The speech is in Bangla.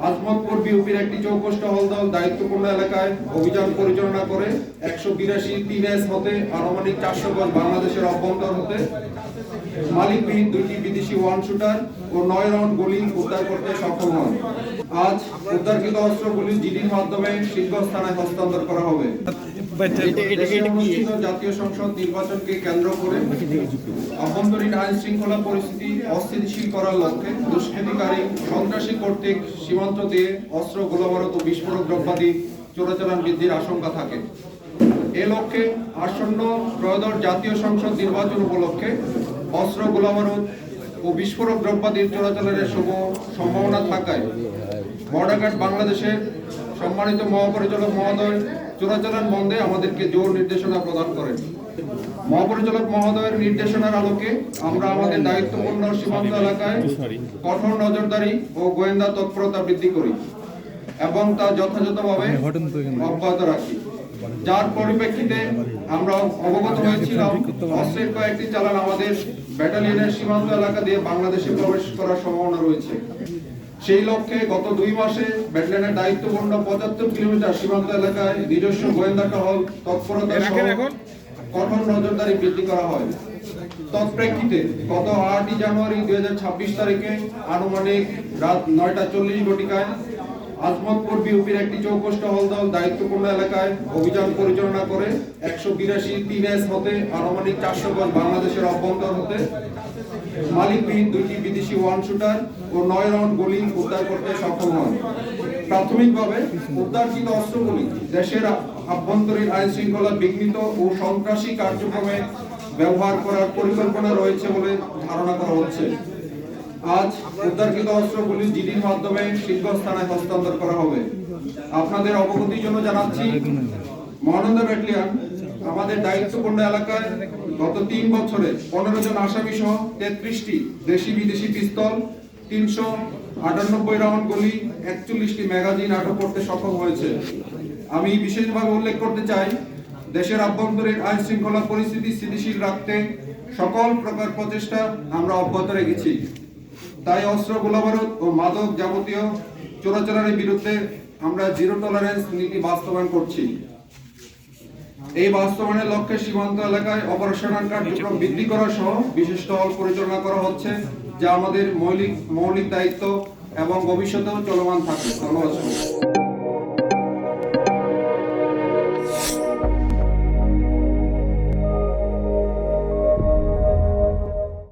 আজমতপুর বিউপির একটি চৌকস টহল দল দায়িত্বপূর্ণ এলাকায় অভিযান পরিচালনা করে 182 3S হতে আনুমানিক 400 গজ বাংলাদেশের অভ্যন্তর হতে মালিকবিহীন 2টি বিদেশি ওয়ান শুটার ও 9 রাউন্ড গুলি উদ্ধার করতে সক্ষম হন। আজ উদ্ধারকৃত অস্ত্রগুলি জিডির মাধ্যমে শিবগঞ্জ থানায় হস্তান্তর করা হবে। জাতীয় সংসদ নির্বাচনকে কেন্দ্র করে আভ্যন্তরীণ আইন শৃঙ্খলা পরিস্থিতি অস্থিতিশীল করার লক্ষ্যে দুষ্কৃতিকারী সন্ত্রাসী কর্তৃক সীমান্ত দিয়ে অস্ত্র, গোলাবারুদ ও বিস্ফোরক দ্রব্যাদি চোরাচালান বৃদ্ধির আশঙ্কা থাকে। এ লক্ষ্যে আসন্ন ত্রয়োদশ জাতীয় সংসদ নির্বাচন উপলক্ষে অস্ত্র, গোলাবারুদ ও বিস্ফোরক দ্রব্যাদির চোরাচালানের সম্ভাবনা থাকায় বর্ডার গার্ড বাংলাদেশের সম্মানিত মহাপরিচালক মহোদয় চোরাচালান বন্ধে আমাদেরকে জোর নির্দেশনা প্রদান করেন। মহাপরিচালক মহোদয়ের নির্দেশনার আলোকে আমরা আমাদের দায়িত্বপূর্ণ সীমান্ত এলাকায় কঠোর নজরদারি ও গোয়েন্দা তৎপরতা বৃদ্ধি করি এবং তা যথাযথভাবে অব্যাহত রাখি, যার পরিপ্রেক্ষিতে আমরা অবগত হয়েছিলাম অস্ত্রের কয়েকটি চালান আমাদের ব্যাটালিয়নের সীমান্ত এলাকা দিয়ে বাংলাদেশে প্রবেশ করার সম্ভাবনা রয়েছে। সেই লক্ষ্যে গত 2 মাসে ব্যাটালিয়নের দায়িত্বপূর্ণ 75 কিলোমিটার সীমান্ত এলাকায় নিজস্ব গোয়েন্দা টহল তৎপরতা সহ কঠোর নজরদারি বৃদ্ধি করা হয়। তৎপ্রেক্ষিতে গত 8 জানুয়ারি 2026 তারিখে আনুমানিক রাত 9:40 ঘটিকায় আজমতপুর বিউপির একটি চৌকস টহল দল দায়িত্বপূর্ণ এলাকায় অভিযান পরিচালনা করে 182 3S হতে আনুমানিক 400 গজ বাংলাদেশের অভ্যন্তর হতে মালিকবিহীন 2টি বিদেশি ওয়ান শুটার ও 9 রাউন্ড গুলি উদ্ধার করতে সক্ষম হন। প্রাথমিকভাবে উদ্ধারকৃত অস্ত্রগুলি দেশের আভ্যন্তরীণ আইন শৃঙ্খলা বিঘ্নিত ও সন্ত্রাসী কার্যক্রমে ব্যবহার করার পরিকল্পনা রয়েছে বলে ধারণা করা হচ্ছে। আজ উদ্ধারকৃত অস্ত্রগুলি জিডির মাধ্যমে শিবগঞ্জ থানায় হস্তান্তর করা হবে। আপনাদের অবগতির জন্য জানাচ্ছি, মহানন্দ ব্যাটালিয়ন আমাদের দায়িত্বপূর্ণ এলাকায় গত 3 বছরে 15 জন আসামি সহ 33টি দেশি বিদেশি পিস্তল, 398 রাউন্ড গুলি, 41টি ম্যাগাজিন আটক করতে সক্ষম হয়েছে। আমি বিশেষভাবে উল্লেখ করতে চাই, দেশের আভ্যন্তরীণ আইন শৃঙ্খলা পরিস্থিতি স্থিতিশীল রাখতে সকল প্রকার প্রচেষ্টা আমরা অব্যাহত রেখেছি। তাই অস্ত্র, গোলাবারুদ ও মাদক যাবতীয় চোরাচালানের বিরুদ্ধে আমরা জিরো টলারেন্স নীতি বাস্তবায়ন করছি। এই বাস্তবায়নের লক্ষ্যে সীমান্ত এলাকায় অপারেশনাল কার্যক্রম বৃদ্ধি করা সহ বিশেষ টহল পরিচালনা করা হচ্ছে, যা আমাদের মৌলিক দায়িত্ব এবং ভবিষ্যতেও চলমান থাকবে। ধন্যবাদ।